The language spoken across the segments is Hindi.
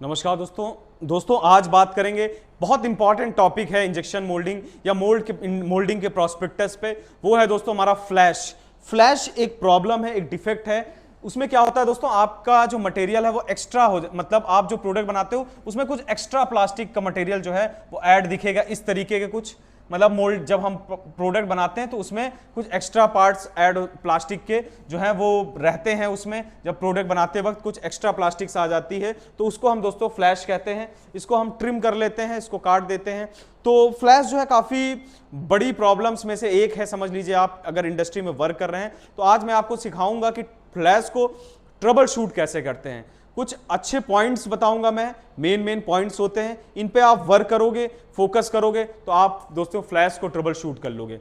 नमस्कार दोस्तों आज बात करेंगे। बहुत इंपॉर्टेंट टॉपिक है इंजेक्शन मोल्डिंग या मोल्डिंग के प्रोस्पेक्टस पे। वो है दोस्तों हमारा फ्लैश एक प्रॉब्लम है, एक डिफेक्ट है। उसमें क्या होता है दोस्तों, आपका जो मटेरियल है वो एक्स्ट्रा मतलब आप जो प्रोडक्ट बनाते हो उसमें कुछ एक्स्ट्रा प्लास्टिक का मटेरियल जो है वो ऐड दिखेगा इस तरीके के कुछ, मतलब मोल्ड जब हम प्रोडक्ट बनाते हैं तो उसमें कुछ एक्स्ट्रा पार्ट्स ऐड प्लास्टिक के जो हैं वो रहते हैं। उसमें जब प्रोडक्ट बनाते वक्त कुछ एक्स्ट्रा प्लास्टिक्स आ जाती है तो उसको हम दोस्तों फ्लैश कहते हैं। इसको हम ट्रिम कर लेते हैं, इसको काट देते हैं। तो फ्लैश जो है काफ़ी बड़ी प्रॉब्लम्स में से एक है, समझ लीजिए आप अगर इंडस्ट्री में वर्क कर रहे हैं तो आज मैं आपको सिखाऊंगा कि फ्लैश को ट्रबल शूट कैसे करते हैं। कुछ अच्छे पॉइंट्स बताऊंगा मैं, मेन पॉइंट्स होते हैं, इन पे आप वर्क करोगे, फोकस करोगे तो आप दोस्तों फ्लैश को ट्रबल शूट कर लोगे।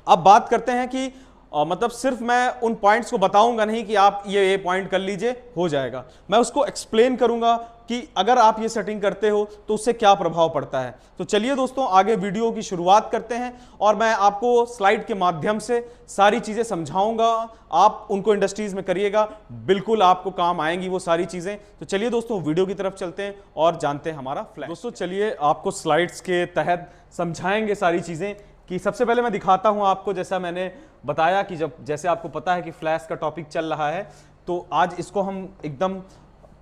अब बात करते हैं कि मतलब सिर्फ मैं उन पॉइंट्स को बताऊंगा नहीं कि आप ये पॉइंट कर लीजिए हो जाएगा, मैं उसको एक्सप्लेन करूंगा कि अगर आप ये सेटिंग करते हो तो उससे क्या प्रभाव पड़ता है। तो चलिए दोस्तों आगे वीडियो की शुरुआत करते हैं और मैं आपको स्लाइड के माध्यम से सारी चीजें समझाऊंगा। आप उनको इंडस्ट्रीज में करिएगा, बिल्कुल आपको काम आएंगी वो सारी चीजें। तो चलिए दोस्तों वीडियो की तरफ चलते हैं और जानते हैं हमारा फ्लैश। दोस्तों चलिए आपको स्लाइड्स के तहत समझाएंगे सारी चीजें कि सबसे पहले मैं दिखाता हूं आपको, जैसा मैंने बताया कि जैसे आपको पता है कि फ्लैश का टॉपिक चल रहा है तो आज इसको हम एकदम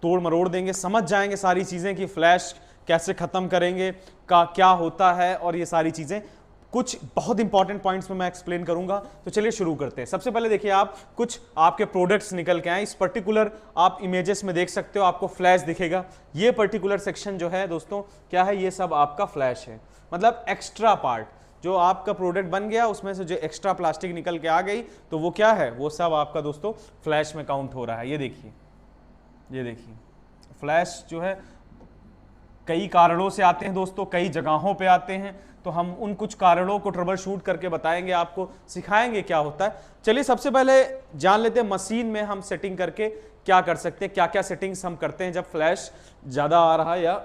तोड़ मरोड़ देंगे, समझ जाएंगे सारी चीज़ें कि फ्लैश कैसे ख़त्म करेंगे, का क्या होता है और ये सारी चीज़ें कुछ बहुत इंपॉर्टेंट पॉइंट्स में मैं एक्सप्लेन करूंगा। तो चलिए शुरू करते हैं। सबसे पहले देखिए आप कुछ आपके प्रोडक्ट्स निकल के आए, इस पर्टिकुलर आप इमेजेस में देख सकते हो, आपको फ्लैश दिखेगा। ये पर्टिकुलर सेक्शन जो है दोस्तों क्या है, ये सब आपका फ्लैश है, मतलब एक्स्ट्रा पार्ट जो आपका प्रोडक्ट बन गया उसमें से जो एक्स्ट्रा प्लास्टिक निकल के आ गई तो वो क्या है, वो सब आपका दोस्तों फ्लैश में काउंट हो रहा है। ये देखिए फ्लैश जो है कई कारणों से आते हैं दोस्तों, कई जगहों पे आते हैं। तो हम उन कुछ कारणों को ट्रबल शूट करके बताएंगे, आपको सिखाएंगे क्या होता है। चलिए सबसे पहले जान लेते हैं मशीन में हम सेटिंग करके क्या कर सकते हैं, क्या क्या सेटिंग्स हम करते हैं जब फ्लैश ज़्यादा आ रहा है या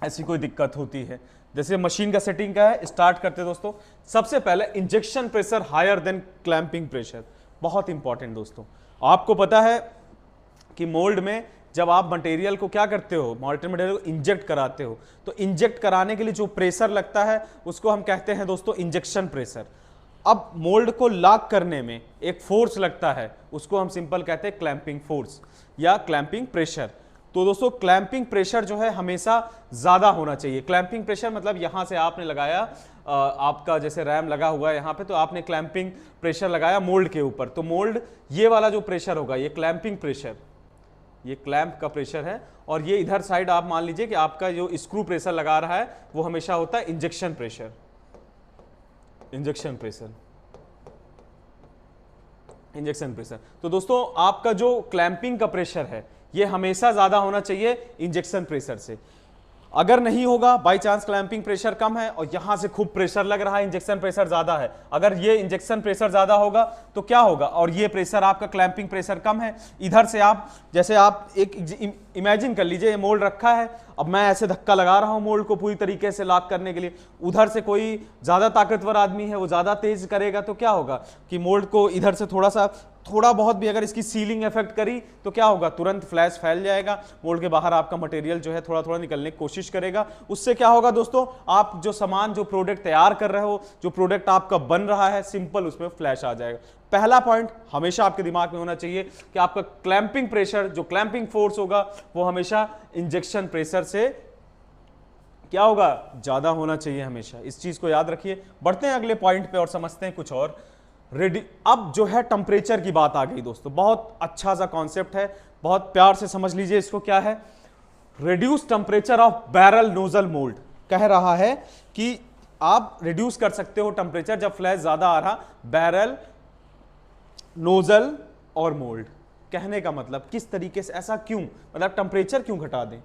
ऐसी कोई दिक्कत होती है। जैसे मशीन का सेटिंग का है, स्टार्ट करते दोस्तों। सबसे पहले injection pressure higher than clamping pressure, बहुत इंपॉर्टेंट दोस्तों। आपको पता है कि मोल्ड में जब आप मटेरियल को क्या करते हो, मोल्टेड मटेरियल को इंजेक्ट कराते हो तो इंजेक्ट कराने के लिए जो प्रेशर लगता है उसको हम कहते हैं दोस्तों इंजेक्शन प्रेशर। अब मोल्ड को लॉक करने में एक फोर्स लगता है, उसको हम सिंपल कहते हैं क्लैंपिंग फोर्स या क्लैंपिंग प्रेशर। तो दोस्तों क्लैंपिंग प्रेशर जो है हमेशा ज़्यादा होना चाहिए। क्लैंपिंग प्रेशर मतलब यहाँ से आपने लगाया, आपका जैसे रैम लगा हुआ है यहाँ पे, तो आपने क्लैंपिंग प्रेशर लगाया मोल्ड के ऊपर, तो मोल्ड ये वाला जो प्रेशर होगा ये क्लैंपिंग प्रेशर, ये क्लैंप का प्रेशर है। और ये इधर साइड आप मान लीजिए कि आपका जो स्क्रू प्रेशर लगा रहा है वो हमेशा होता है इंजेक्शन प्रेशर। तो दोस्तों आपका जो क्लैंपिंग का प्रेशर है ये हमेशा ज्यादा होना चाहिए इंजेक्शन प्रेशर से। अगर नहीं होगा, बाई चांस क्लैंपिंग प्रेशर कम है और यहां से खूब प्रेशर लग रहा है, इंजेक्शन प्रेशर ज्यादा है, अगर ये इंजेक्शन प्रेशर ज्यादा होगा तो क्या होगा, और ये प्रेशर आपका क्लैंपिंग प्रेशर कम है, इधर से आप जैसे आप एक इमेजिन कर लीजिए ये मोल्ड रखा है, अब मैं ऐसे धक्का लगा रहा हूं मोल्ड को पूरी तरीके से लॉक करने के लिए, उधर से कोई ज्यादा ताकतवर आदमी है वो ज्यादा तेज करेगा तो क्या होगा कि मोल्ड को इधर से थोड़ा बहुत भी अगर इसकी सीलिंग इफेक्ट करी तो क्या होगा, तुरंत फ्लैश फैल जाएगा, मोल्ड के बाहर आपका मटेरियल जो है थोड़ा थोड़ा निकलने की कोशिश करेगा। उससे क्या होगा दोस्तों, आप जो सामान जो प्रोडक्ट तैयार कर रहे हो, जो प्रोडक्ट आपका बन रहा है सिंपल, उसमें फ्लैश आ जाएगा। पहला पॉइंट हमेशा आपके दिमाग में होना चाहिए कि आपका क्लैंपिंग प्रेशर, जो क्लैंपिंग फोर्स होगा वो हमेशा इंजेक्शन प्रेशर से क्या होगा, ज्यादा होना चाहिए हमेशा। इस चीज को याद रखिए। बढ़ते हैं अगले पॉइंट पे और समझते हैं कुछ और। अब जो है टेम्परेचर की बात आ गई दोस्तों, बहुत अच्छा सा कॉन्सेप्ट है, बहुत प्यार से समझ लीजिए इसको। क्या है, reduce temperature of barrel nozzle mould, कह रहा है कि आप रिड्यूस कर सकते हो टेम्परेचर जब फ्लैश ज्यादा आ रहा, बैरल, नोजल और मोल्ड। कहने का मतलब किस तरीके से, ऐसा क्यों, मतलब टेम्परेचर क्यों घटा दें।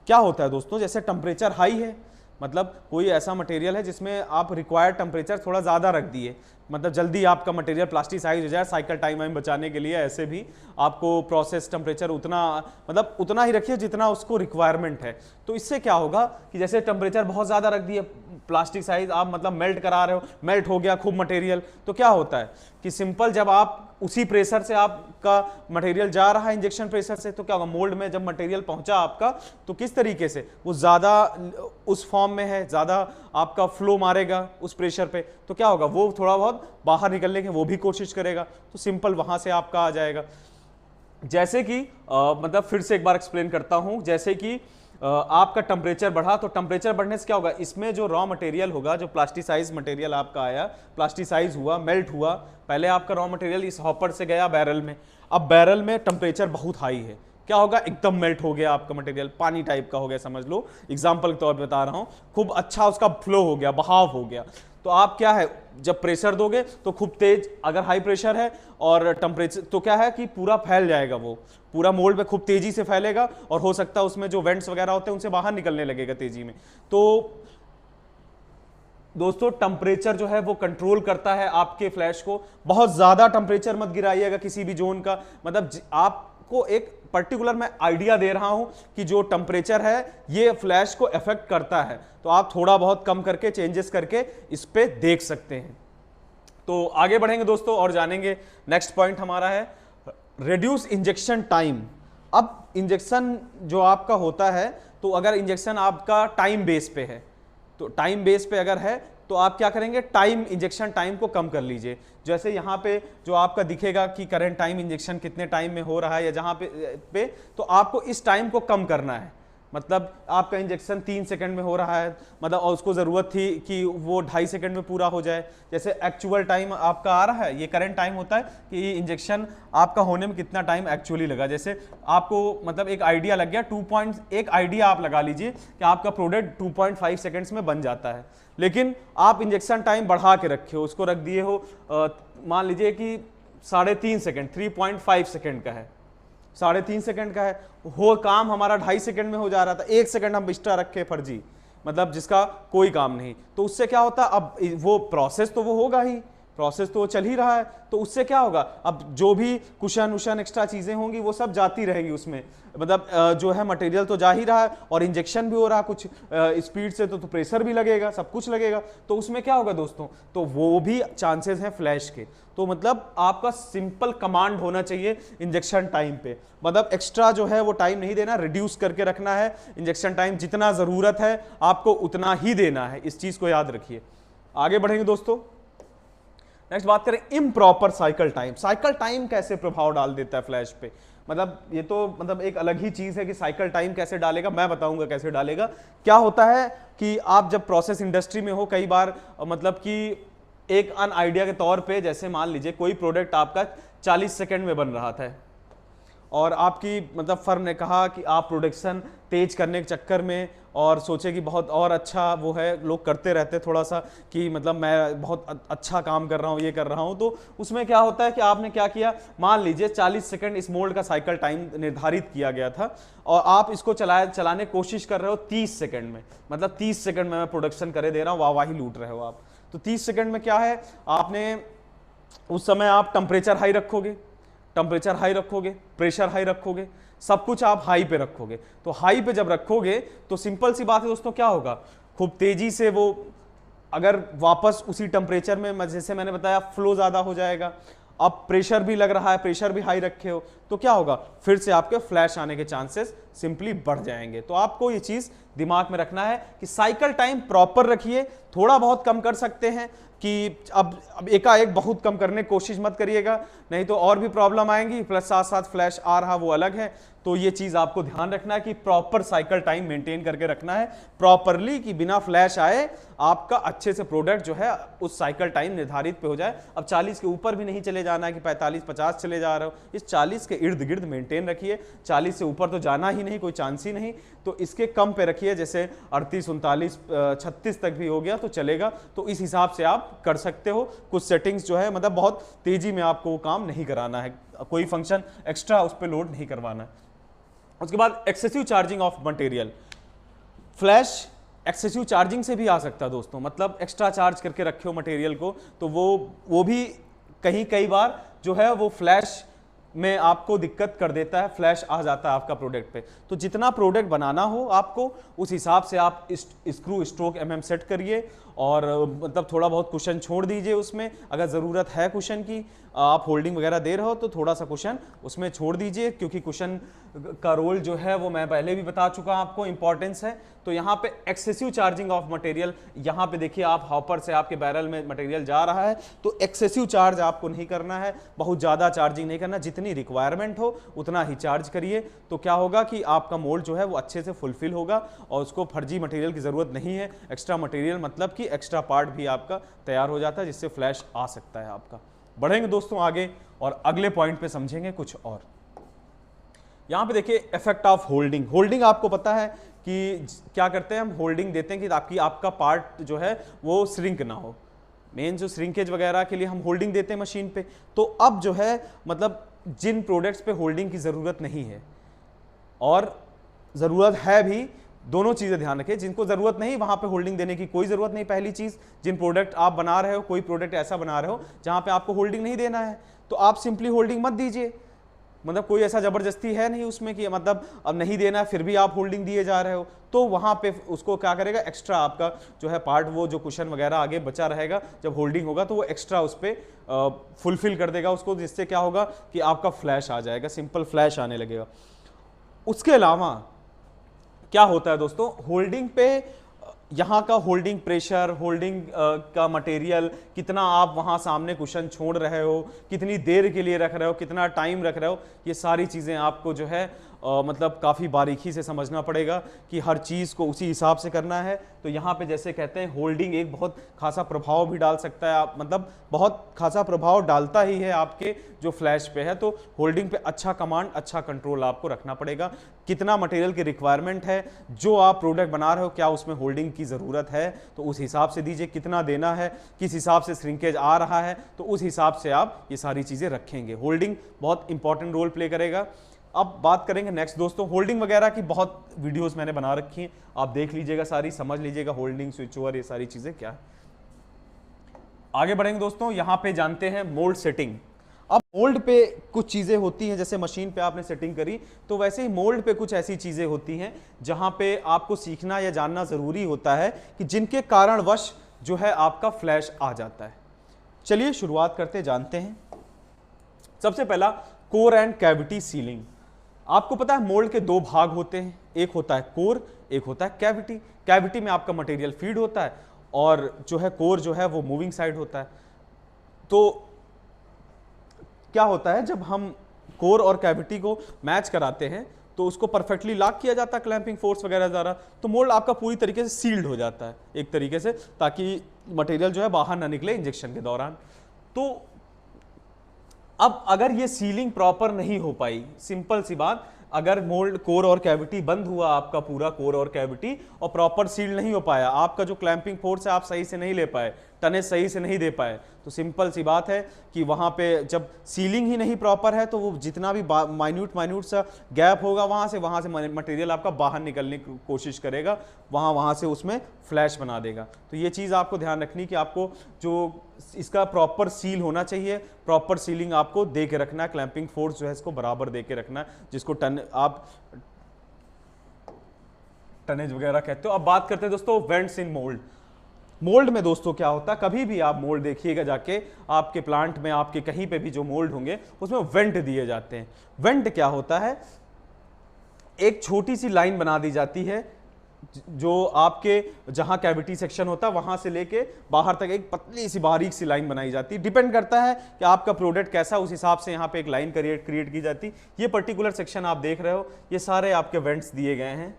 क्या होता है दोस्तों, जैसे टेम्परेचर हाई है, मतलब कोई ऐसा मटेरियल है जिसमें आप रिक्वायर्ड टेम्परेचर थोड़ा ज़्यादा रख दिए, मतलब जल्दी आपका मटेरियल प्लास्टिसाइज हो जाए, साइकिल टाइम बचाने के लिए, ऐसे भी आपको प्रोसेस टेम्परेचर उतना ही रखिए जितना उसको रिक्वायरमेंट है। तो इससे क्या होगा कि जैसे टेम्परेचर बहुत ज़्यादा रख दिए, प्लास्टिक साइज आप मतलब मेल्ट करा रहे हो, मेल्ट हो गया खूब मटेरियल, तो क्या होता है कि सिंपल जब आप उसी प्रेशर से आपका मटेरियल जा रहा है इंजेक्शन प्रेशर से, तो क्या होगा, मोल्ड में जब मटेरियल पहुंचा आपका तो किस तरीके से वो ज़्यादा उस फॉर्म में है, ज़्यादा आपका फ्लो मारेगा उस प्रेशर पे, तो क्या होगा, वो थोड़ा बहुत बाहर निकलने की वो भी कोशिश करेगा, तो सिंपल वहाँ से आपका आ जाएगा। जैसे कि मतलब फिर से एक बार एक्सप्लेन करता हूँ, जैसे कि आपका टेम्परेचर बढ़ा, तो टेम्परेचर बढ़ने से क्या होगा, इसमें जो रॉ मटेरियल होगा, जो प्लास्टिसाइज मटेरियल आपका आया, प्लास्टिसाइज हुआ, मेल्ट हुआ, पहले आपका रॉ मटेरियल इस हॉपर से गया बैरल में, अब बैरल में टेम्परेचर बहुत हाई है, क्या होगा, एकदम मेल्ट हो गया आपका मटेरियल, पानी टाइप का हो गया समझ लो, एग्जाम्पल के तौर पर बता रहा हूँ, खूब अच्छा उसका फ्लो हो गया, बहाव हो गया। तो आप क्या है, जब प्रेशर दोगे तो खूब तेज, अगर हाई प्रेशर है और टेम्परेचर, तो क्या है कि पूरा फैल जाएगा, वो पूरा मोल्ड में खूब तेजी से फैलेगा और हो सकता है उसमें जो वेंट्स वगैरह होते हैं उनसे बाहर निकलने लगेगा तेजी में। तो दोस्तों टेम्परेचर जो है वो कंट्रोल करता है आपके फ्लैश को, बहुत ज्यादा टेम्परेचर मत गिराइएगा किसी भी जोन का, मतलब आपको एक पर्टिकुलर मैं आइडिया दे रहा हूं कि जो टेम्परेचर है ये फ्लैश को अफेक्ट करता है, तो आप थोड़ा बहुत कम करके चेंजेस करके इस पे देख सकते हैं। तो आगे बढ़ेंगे दोस्तों और जानेंगे, नेक्स्ट पॉइंट हमारा है रिड्यूस इंजेक्शन टाइम। अब इंजेक्शन जो आपका होता है, तो अगर इंजेक्शन आपका टाइम बेस पे है, तो टाइम बेस पे अगर है तो आप क्या करेंगे, टाइम इंजेक्शन टाइम को कम कर लीजिए। जैसे यहाँ पे जो आपका दिखेगा कि करंट टाइम इंजेक्शन कितने टाइम में हो रहा है या जहाँ पे तो आपको इस टाइम को कम करना है, मतलब आपका इंजेक्शन 3 सेकंड में हो रहा है, मतलब और उसको ज़रूरत थी कि वो 2.5 सेकंड में पूरा हो जाए, जैसे एक्चुअल टाइम आपका आ रहा है, ये करंट टाइम होता है कि इंजेक्शन आपका होने में कितना टाइम एक्चुअली लगा। जैसे आपको मतलब एक आइडिया लग गया, 1 आइडिया आप लगा लीजिए कि आपका प्रोडक्ट 2.5 सेकंड्स में बन जाता है, लेकिन आप इंजेक्शन टाइम बढ़ा के रखे हो, उसको रख दिए हो मान लीजिए कि 3.5 सेकंड, 3.5 सेकंड का है, 3.5 सेकंड का है, हो काम हमारा 2.5 सेकंड में हो जा रहा था, 1 सेकंड हम एक्स्ट्रा रखे फर्जी, मतलब जिसका कोई काम नहीं, तो उससे क्या होता, अब वो प्रोसेस तो वो होगा ही, प्रोसेस तो चल ही रहा है, तो उससे क्या होगा, अब जो भी कुशन उशन एक्स्ट्रा चीजें होंगी वो सब जाती रहेंगी उसमें, मतलब जो है मटेरियल तो जा ही रहा है और इंजेक्शन भी हो रहा है कुछ स्पीड से, तो प्रेशर भी लगेगा, सब कुछ लगेगा, तो उसमें क्या होगा दोस्तों, तो वो भी चांसेस हैं फ्लैश के। तो मतलब आपका सिंपल कमांड होना चाहिए इंजेक्शन टाइम पे, मतलब एक्स्ट्रा जो है वो टाइम नहीं देना, रिड्यूस करके रखना है, इंजेक्शन टाइम जितना जरूरत है आपको उतना ही देना है, इस चीज को याद रखिए। आगे बढ़ेंगे दोस्तों, नेक्स्ट बात करें improper cycle time. Cycle time कैसे प्रभाव डाल देता है फ्लैश पे, मतलब ये तो मतलब एक अलग ही चीज है कि साइकिल टाइम कैसे डालेगा, मैं बताऊंगा कैसे डालेगा। क्या होता है कि आप जब प्रोसेस इंडस्ट्री में हो, कई बार मतलब कि एक अन आइडिया के तौर पे, जैसे मान लीजिए कोई प्रोडक्ट आपका 40 सेकंड में बन रहा था और आपकी मतलब फर्म ने कहा कि आप प्रोडक्शन तेज करने के चक्कर में और सोचे कि बहुत और अच्छा वो है, लोग करते रहते थोड़ा सा कि मतलब मैं बहुत अच्छा काम कर रहा हूँ, ये कर रहा हूँ, तो उसमें क्या होता है कि आपने क्या किया, मान लीजिए 40 सेकंड इस मोल्ड का साइकिल टाइम निर्धारित किया गया था और आप इसको चलाने कोशिश कर रहे हो 30 सेकंड में, मतलब 30 सेकंड में मैं प्रोडक्शन करे दे रहा हूँ, वाहवाही लूट रहे हो आप। तो 30 सेकंड में क्या है, आपने उस समय आप टेम्परेचर हाई रखोगे, प्रेशर हाई रखोगे, सब कुछ आप हाई पे रखोगे। तो हाई पे जब रखोगे तो सिंपल सी बात है दोस्तों, क्या होगा, खूब तेजी से वो अगर वापस उसी टेम्परेचर में, जैसे मैंने बताया, फ्लो ज्यादा हो जाएगा। अब प्रेशर भी लग रहा है, प्रेशर भी हाई रखे हो, तो क्या होगा, फिर से आपके फ्लैश आने के चांसेस सिंपली बढ़ जाएंगे। तो आपको ये चीज दिमाग में रखना है कि साइकिल टाइम प्रॉपर रखिए, थोड़ा बहुत कम कर सकते हैं कि अब एकाएक बहुत कम करने की कोशिश मत करिएगा, नहीं तो और भी प्रॉब्लम आएंगी, प्लस साथ साथ फ्लैश आ रहा वो अलग है। तो ये चीज आपको ध्यान रखना है कि प्रॉपर साइकिल टाइम मेंटेन करके रखना है प्रॉपरली, कि बिना फ्लैश आए आपका अच्छे से प्रोडक्ट जो है उस साइकिल टाइम निर्धारित पे हो जाए। अब 40 के ऊपर भी नहीं चले जाना है कि 45-50 चले जा रहे हो, इस 40 के इर्द गिर्द मेंटेन रखिए, 40 से ऊपर तो जाना ही नहीं, कोई चांस ही नहीं, तो इसके कम पे रखिए, जैसे 38, 39, 36 तक भी हो गया तो चलेगा। तो इस हिसाब से आप कर सकते हो। कुछ सेटिंग्स जो है मतलब बहुत तेजी में आपको वो काम नहीं कराना है, कोई फंक्शन एक्स्ट्रा उस पर लोड नहीं करवाना है। उसके बाद excessive charging of material, flash excessive charging से भी आ सकता है दोस्तों, मतलब एक्स्ट्रा चार्ज करके रखे हो मटेरियल को, तो वो भी कई बार जो है वो फ्लैश में आपको दिक्कत कर देता है, फ्लैश आ जाता है आपका प्रोडक्ट पे। तो जितना प्रोडक्ट बनाना हो आपको उस हिसाब से आप स्क्रू स्ट्रोक सेट करिए और मतलब थोड़ा बहुत कुशन छोड़ दीजिए उसमें। अगर ज़रूरत है कुशन की, आप होल्डिंग वगैरह दे रहे हो तो थोड़ा सा कुशन उसमें छोड़ दीजिए, क्योंकि कुशन का रोल जो है वो मैं पहले भी बता चुका आपको, इंपॉर्टेंस है। तो यहाँ पे एक्सेसिव चार्जिंग ऑफ मटेरियल, यहाँ पे देखिए आप हॉपर से आपके बैरल में मटेरियल जा रहा है, तो एक्सेसिव चार्ज आपको नहीं करना है, बहुत ज़्यादा चार्जिंग नहीं करना, जितनी रिक्वायरमेंट हो उतना ही चार्ज करिए। तो क्या होगा कि आपका मोल्ड जो है वो अच्छे से फुलफिल होगा और उसको फर्जी मटेरियल की ज़रूरत नहीं है। एक्स्ट्रा मटेरियल मतलब कि एक्स्ट्रा पार्ट भी आपका तैयार हो जाता है, जिससे फ्लैश आ सकता है आपका। बढ़ेंगे दोस्तों आगे और अगले पॉइंट पे समझेंगे कुछ और। यहाँ पे देखिए इफेक्ट ऑफ होल्डिंग। होल्डिंग आपको पता है कि क्या करते हैं हम, होल्डिंग देते हैं कि ताकि आपका पार्ट जो है वो श्रिंक ना हो। मेन जो श्रिंकेज वगैरह के लिए हम होल्डिंग देते हैं मशीन पे। तो अब जो है मतलब जिन प्रोडक्ट्स पे होल्डिंग की ज़रूरत नहीं है और ज़रूरत है भी, दोनों चीज़ें ध्यान रखें। जिनको ज़रूरत नहीं वहाँ पे होल्डिंग देने की कोई ज़रूरत नहीं। पहली चीज़, जिन प्रोडक्ट आप बना रहे हो, कोई प्रोडक्ट ऐसा बना रहे हो जहाँ पे आपको होल्डिंग नहीं देना है, तो आप सिंपली होल्डिंग मत दीजिए। मतलब कोई ऐसा ज़बरदस्ती है नहीं उसमें कि मतलब अब नहीं देना है फिर भी आप होल्डिंग दिए जा रहे हो, तो वहाँ पे उसको क्या करेगा, एक्स्ट्रा आपका जो है पार्ट, वो जो कुशन वगैरह आगे बचा रहेगा, जब होल्डिंग होगा तो वो एक्स्ट्रा उस पर फुलफिल कर देगा उसको, जिससे क्या होगा कि आपका फ्लैश आ जाएगा, सिंपल फ्लैश आने लगेगा। उसके अलावा क्या होता है दोस्तों, होल्डिंग पे यहाँ का होल्डिंग प्रेशर, होल्डिंग का मटेरियल, कितना आप वहाँ सामने कुशन छोड़ रहे हो, कितनी देर के लिए रख रहे हो, कितना टाइम रख रहे हो, ये सारी चीज़ें आपको जो है मतलब काफ़ी बारीकी से समझना पड़ेगा कि हर चीज़ को उसी हिसाब से करना है। तो यहाँ पे जैसे कहते हैं होल्डिंग एक बहुत खासा प्रभाव भी डाल सकता है, आप मतलब बहुत खासा प्रभाव डालता ही है आपके जो फ्लैश पे है। तो होल्डिंग पे अच्छा कमांड, अच्छा कंट्रोल आपको रखना पड़ेगा। कितना मटेरियल की रिक्वायरमेंट है, जो आप प्रोडक्ट बना रहे हो क्या उसमें होल्डिंग की ज़रूरत है, तो उस हिसाब से दीजिए। कितना देना है, किस हिसाब से श्रिंकेज आ रहा है, तो उस हिसाब से आप ये सारी चीज़ें रखेंगे। होल्डिंग बहुत इंपॉर्टेंट रोल प्ले करेगा। अब बात करेंगे नेक्स्ट दोस्तों, होल्डिंग वगैरह की बहुत वीडियोस मैंने बना रखी हैं, आप देख लीजिएगा सारी, समझ लीजिएगा होल्डिंग, स्विच ओवर, ये सारी चीज़ें क्या है। आगे बढ़ेंगे दोस्तों, यहाँ पे जानते हैं मोल्ड सेटिंग। अब मोल्ड पे कुछ चीज़ें होती हैं, जैसे मशीन पे आपने सेटिंग करी, तो वैसे ही मोल्ड पे कुछ ऐसी चीज़ें होती हैं जहाँ पे आपको सीखना या जानना ज़रूरी होता है कि जिनके कारणवश जो है आपका फ्लैश आ जाता है। चलिए शुरुआत करते जानते हैं। सबसे पहला, कोर एंड कैविटी सीलिंग। आपको पता है मोल्ड के दो भाग होते हैं, एक होता है कोर, एक होता है कैविटी। कैविटी में आपका मटेरियल फीड होता है और जो है कोर जो है वो मूविंग साइड होता है। तो क्या होता है, जब हम कोर और कैविटी को मैच कराते हैं तो उसको परफेक्टली लॉक किया जाता है क्लैंपिंग फोर्स वगैरह द्वारा, तो मोल्ड आपका पूरी तरीके से सील्ड हो जाता है एक तरीके से, ताकि मटेरियल जो है बाहर ना निकले इंजेक्शन के दौरान। तो अब अगर ये सीलिंग प्रॉपर नहीं हो पाई, सिंपल सी बात, अगर मोल्ड कोर और कैविटी बंद हुआ आपका पूरा कोर और कैविटी और प्रॉपर सील नहीं हो पाया, आपका जो क्लैंपिंग फोर्स है आप सही से नहीं ले पाए, टनेज सही से नहीं दे पाए, तो सिंपल सी बात है कि वहाँ पे जब सीलिंग ही नहीं प्रॉपर है तो वो जितना भी माइन्यूट सा गैप होगा वहाँ से मटेरियल आपका बाहर निकलने की कोशिश करेगा, वहाँ से उसमें फ्लैश बना देगा। तो ये चीज़ आपको ध्यान रखनी कि आपको जो इसका प्रॉपर सील होना चाहिए, प्रॉपर सीलिंग आपको दे के रखना है, क्लैंपिंग फोर्स जो है इसको बराबर दे के रखना है, जिसको आप टनेज वगैरह कहते हो। अब बात करते हैं दोस्तों वेंट्स इन मोल्ड। मोल्ड में दोस्तों क्या होता है, कभी भी आप मोल्ड देखिएगा जाके, आपके प्लांट में, आपके कहीं पे भी जो मोल्ड होंगे उसमें वेंट दिए जाते हैं। वेंट क्या होता है, एक छोटी सी लाइन बना दी जाती है जो आपके जहां कैविटी सेक्शन होता है वहां से लेके बाहर तक एक पतली सी बारीक सी लाइन बनाई जाती है। डिपेंड करता है कि आपका प्रोडक्ट कैसा, उस हिसाब से यहाँ पे एक लाइन क्रिएट की जाती है। ये पर्टिकुलर सेक्शन आप देख रहे हो, ये सारे आपके वेंट्स दिए गए हैं।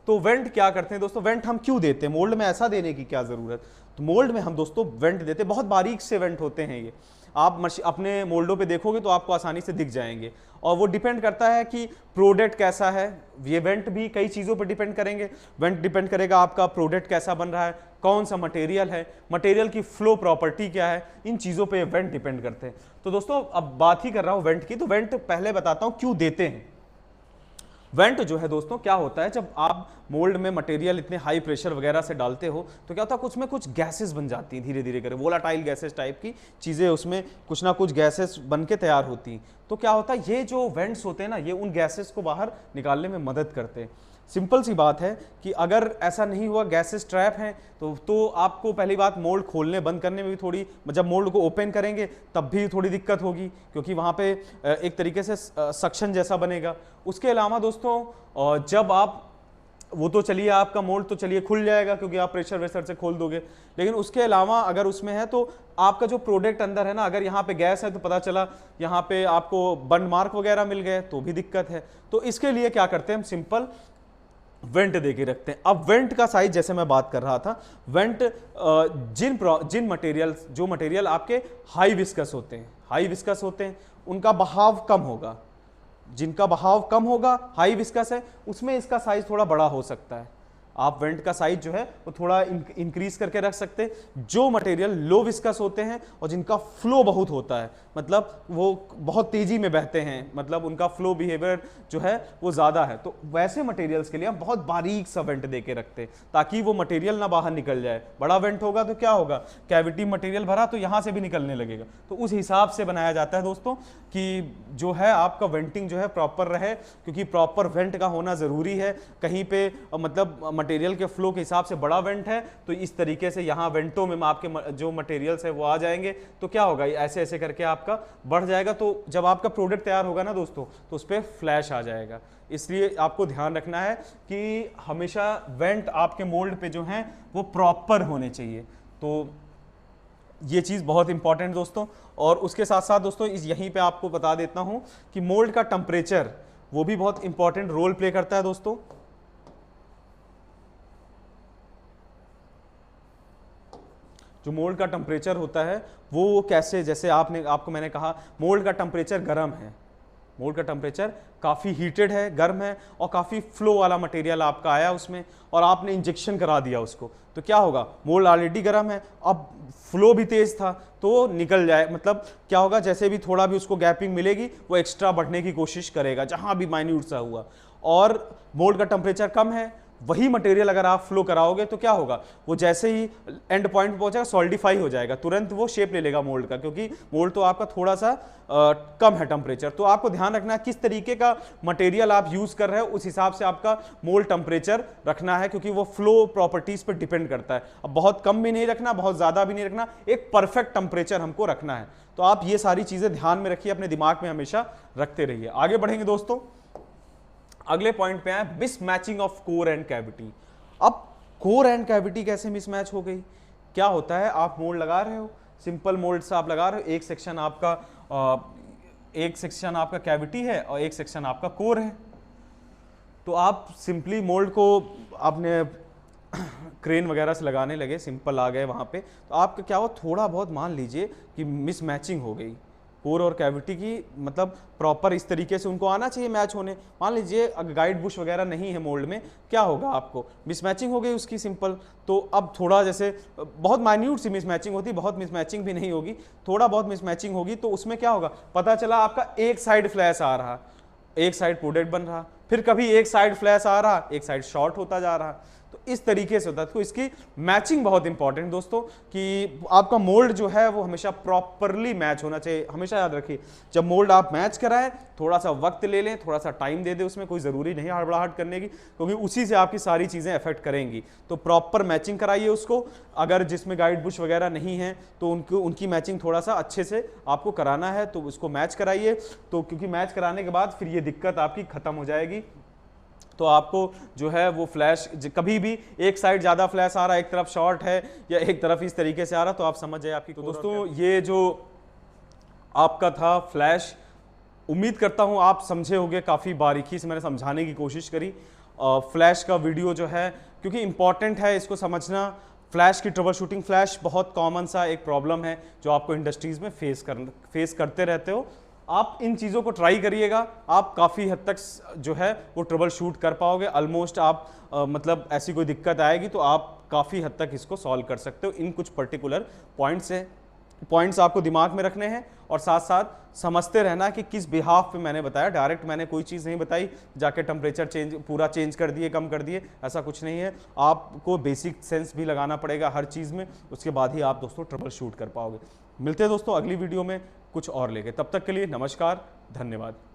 तो वेंट क्या करते हैं दोस्तों, वेंट हम क्यों देते हैं, मोल्ड में ऐसा देने की क्या जरूरत, तो मोल्ड में हम दोस्तों वेंट देते हैं, बहुत बारीक से वेंट होते हैं ये, आप अपने मोल्डों पे देखोगे तो आपको आसानी से दिख जाएंगे। और वो डिपेंड करता है कि प्रोडक्ट कैसा है, ये वेंट भी कई चीज़ों पर डिपेंड करेंगे। वेंट डिपेंड करेगा आपका प्रोडक्ट कैसा बन रहा है, कौन सा मटेरियल है, मटेरियल की फ्लो प्रॉपर्टी क्या है, इन चीज़ों पे वेंट डिपेंड करते हैं। तो दोस्तों अब बात ही कर रहा हूँ वेंट की, तो वेंट पहले बताता हूँ क्यों देते हैं। वेंट जो है दोस्तों क्या होता है, जब आप मोल्ड में मटेरियल इतने हाई प्रेशर वगैरह से डालते हो तो क्या होता है, उसमें कुछ गैसेस बन जाती हैं धीरे धीरे करके, वोलाटाइल गैसेस टाइप की चीज़ें, उसमें कुछ ना कुछ गैसेस बन के तैयार होती हैं। तो क्या होता है, ये जो वेंट्स होते हैं ना, ये उन गैसेस को बाहर निकालने में मदद करते हैं। सिंपल सी बात है कि अगर ऐसा नहीं हुआ, गैसेस ट्रैप हैं, तो आपको पहली बात मोल्ड खोलने बंद करने में भी थोड़ी, जब मोल्ड को ओपन करेंगे तब भी थोड़ी दिक्कत होगी, क्योंकि वहाँ पे एक तरीके से सक्शन जैसा बनेगा। उसके अलावा दोस्तों जब आप, वो तो चलिए आपका मोल्ड तो चलिए खुल जाएगा क्योंकि आप प्रेशर वेसर से खोल दोगे, लेकिन उसके अलावा अगर उसमें है तो आपका जो प्रोडक्ट अंदर है ना, अगर यहाँ पे गैस है तो पता चला यहाँ पे आपको बर्न मार्क वगैरह मिल गए तो भी दिक्कत है। तो इसके लिए क्या करते हैं हम, सिंपल वेंट दे के रखते हैं। अब वेंट का साइज जैसे मैं बात कर रहा था, वेंट जिन मटेरियल, जो मटेरियल आपके हाई विस्कस होते हैं, हाई विस्कस होते हैं, उनका बहाव कम होगा, जिनका बहाव कम होगा, हाई विस्कस है, उसमें इसका साइज थोड़ा बड़ा हो सकता है। आप वेंट का साइज जो है वो थोड़ा इंक्रीज करके रख सकते हैं। जो मटेरियल लो विस्कस होते हैं और जिनका फ्लो बहुत होता है, मतलब वो बहुत तेजी में बहते हैं, मतलब उनका फ्लो बिहेवियर जो है वो ज्यादा है, तो वैसे मटेरियल्स के लिए हम बहुत बारीक सा वेंट देके रखते हैं ताकि वो मटेरियल ना बाहर निकल जाए। बड़ा वेंट होगा तो क्या होगा, कैविटी मटेरियल भरा तो यहां से भी निकलने लगेगा। तो उस हिसाब से बनाया जाता है दोस्तों कि जो है आपका वेंटिंग जो है प्रॉपर रहे, क्योंकि प्रॉपर वेंट का होना जरूरी है। कहीं पे मतलब मटेरियल के फ्लो के हिसाब से बड़ा वेंट है तो इस तरीके से यहाँ वेंटों में आपके जो मटेरियल्स है वो आ जाएंगे, तो क्या होगा, ऐसे ऐसे करके आपका बढ़ जाएगा। तो जब आपका प्रोडक्ट तैयार होगा ना दोस्तों, तो उस पर फ्लैश आ जाएगा। इसलिए आपको ध्यान रखना है कि हमेशा वेंट आपके मोल्ड पे जो हैं वो प्रॉपर होने चाहिए। तो ये चीज़ बहुत इंपॉर्टेंट दोस्तों। और उसके साथ साथ दोस्तों यहीं पे आपको बता देता हूं कि मोल्ड का टेम्परेचर वो भी बहुत इंपॉर्टेंट रोल प्ले करता है दोस्तों। जो मोल्ड का टेम्परेचर होता है वो कैसे, जैसे आपको मैंने कहा मोल्ड का टेम्परेचर गर्म है, मोल्ड का टेम्परेचर काफ़ी हीटेड है, गर्म है, और काफ़ी फ्लो वाला मटेरियल आपका आया उसमें और आपने इंजेक्शन करा दिया उसको, तो क्या होगा, मोल्ड ऑलरेडी गर्म है, अब फ्लो भी तेज था तो निकल जाए, मतलब क्या होगा, जैसे भी थोड़ा भी उसको गैपिंग मिलेगी वो एक्स्ट्रा बढ़ने की कोशिश करेगा जहां भी माइन्यूट सा हुआ। और मोल्ड का टेम्परेचर कम है, वही मटेरियल अगर आप फ्लो कराओगे तो क्या होगा, वो जैसे ही एंड पॉइंट पहुंचेगा सॉलिडिफाई हो जाएगा, तुरंत वो शेप ले लेगा मोल्ड का, क्योंकि मोल्ड तो आपका थोड़ा सा कम है टेम्परेचर। तो आपको ध्यान रखना है किस तरीके का मटेरियल आप यूज कर रहे हो, उस हिसाब से आपका मोल्ड टेम्परेचर रखना है, क्योंकि वो फ्लो प्रॉपर्टीज पर डिपेंड करता है। अब बहुत कम भी नहीं रखना, बहुत ज्यादा भी नहीं रखना, एक परफेक्ट टेम्परेचर हमको रखना है। तो आप ये सारी चीजें ध्यान में रखिए, अपने दिमाग में हमेशा रखते रहिए। आगे बढ़ेंगे दोस्तों, अगले पॉइंट पे आए, mismatching of core and cavity. अब कोर एंड कैविटी कैसे मिसमैच हो गई, क्या होता है, आप मोल्ड लगा रहे हो, सिंपल मोल्ड से आप लगा रहे हो, एक सेक्शन आपका कैविटी है और एक सेक्शन आपका कोर है। तो आप सिंपली मोल्ड को आपने क्रेन वगैरह से लगाने लगे, सिंपल आ गए वहां पे, तो आपका क्या हुआ, थोड़ा बहुत मान लीजिए कि मिसमैचिंग हो गई कोर और कैविटी की, मतलब प्रॉपर इस तरीके से उनको आना चाहिए मैच होने। मान लीजिए अगर गाइड बुश वगैरह नहीं है मोल्ड में, क्या होगा, आपको मिसमैचिंग हो गई उसकी सिंपल। तो अब थोड़ा जैसे बहुत माइन्यूट सी मिसमैचिंग होती, बहुत मिसमैचिंग भी नहीं होगी, थोड़ा बहुत मिसमैचिंग होगी, तो उसमें क्या होगा, पता चला आपका एक साइड फ्लैश आ रहा, एक साइड प्रोडक्ट बन रहा, फिर कभी एक साइड फ्लैश आ रहा, एक साइड शॉर्ट होता जा रहा। तो इस तरीके से होता है। तो इसकी मैचिंग बहुत इंपॉर्टेंट दोस्तों, कि आपका मोल्ड जो है वो हमेशा प्रॉपरली मैच होना चाहिए। हमेशा याद रखिए, जब मोल्ड आप मैच कराएं, थोड़ा सा वक्त ले लें, थोड़ा सा टाइम दे दें, उसमें कोई ज़रूरी नहीं हड़बड़ाहट करने की, क्योंकि उसी से आपकी सारी चीज़ें अफेक्ट करेंगी। तो प्रॉपर मैचिंग कराइए उसको। अगर जिसमें गाइड बुश वगैरह नहीं है तो उनकी मैचिंग थोड़ा सा अच्छे से आपको कराना है, तो उसको मैच कराइए। तो क्योंकि मैच कराने के बाद फिर ये दिक्कत आपकी ख़त्म हो जाएगी। तो आपको जो है वो फ्लैश, कभी भी एक साइड ज़्यादा फ्लैश आ रहा है, एक तरफ शॉर्ट है या एक तरफ इस तरीके से आ रहा, तो आप समझ जाए आपकी। तो दोस्तों ये जो आपका था फ्लैश, उम्मीद करता हूँ आप समझे होंगे, काफ़ी बारीकी से मैंने समझाने की कोशिश करी। फ्लैश का वीडियो जो है, क्योंकि इंपॉर्टेंट है इसको समझना। फ्लैश की ट्रबल शूटिंग, फ्लैश बहुत कॉमन सा एक प्रॉब्लम है जो आपको इंडस्ट्रीज़ में फेस करते रहते हो। आप इन चीज़ों को ट्राई करिएगा, आप काफ़ी हद तक जो है वो ट्रबल शूट कर पाओगे। ऑलमोस्ट आप मतलब ऐसी कोई दिक्कत आएगी तो आप काफ़ी हद तक इसको सॉल्व कर सकते हो। इन कुछ पर्टिकुलर पॉइंट्स आपको दिमाग में रखने हैं और साथ साथ समझते रहना कि किस बिहाफ पे मैंने बताया। डायरेक्ट मैंने कोई चीज़ नहीं बताई, जाके टेम्परेचर पूरा चेंज कर दिए, कम कर दिए, ऐसा कुछ नहीं है। आपको बेसिक सेंस भी लगाना पड़ेगा हर चीज़ में, उसके बाद ही आप दोस्तों ट्रबल शूट कर पाओगे। मिलते हैं दोस्तों अगली वीडियो में कुछ और लेके, तब तक के लिए नमस्कार, धन्यवाद।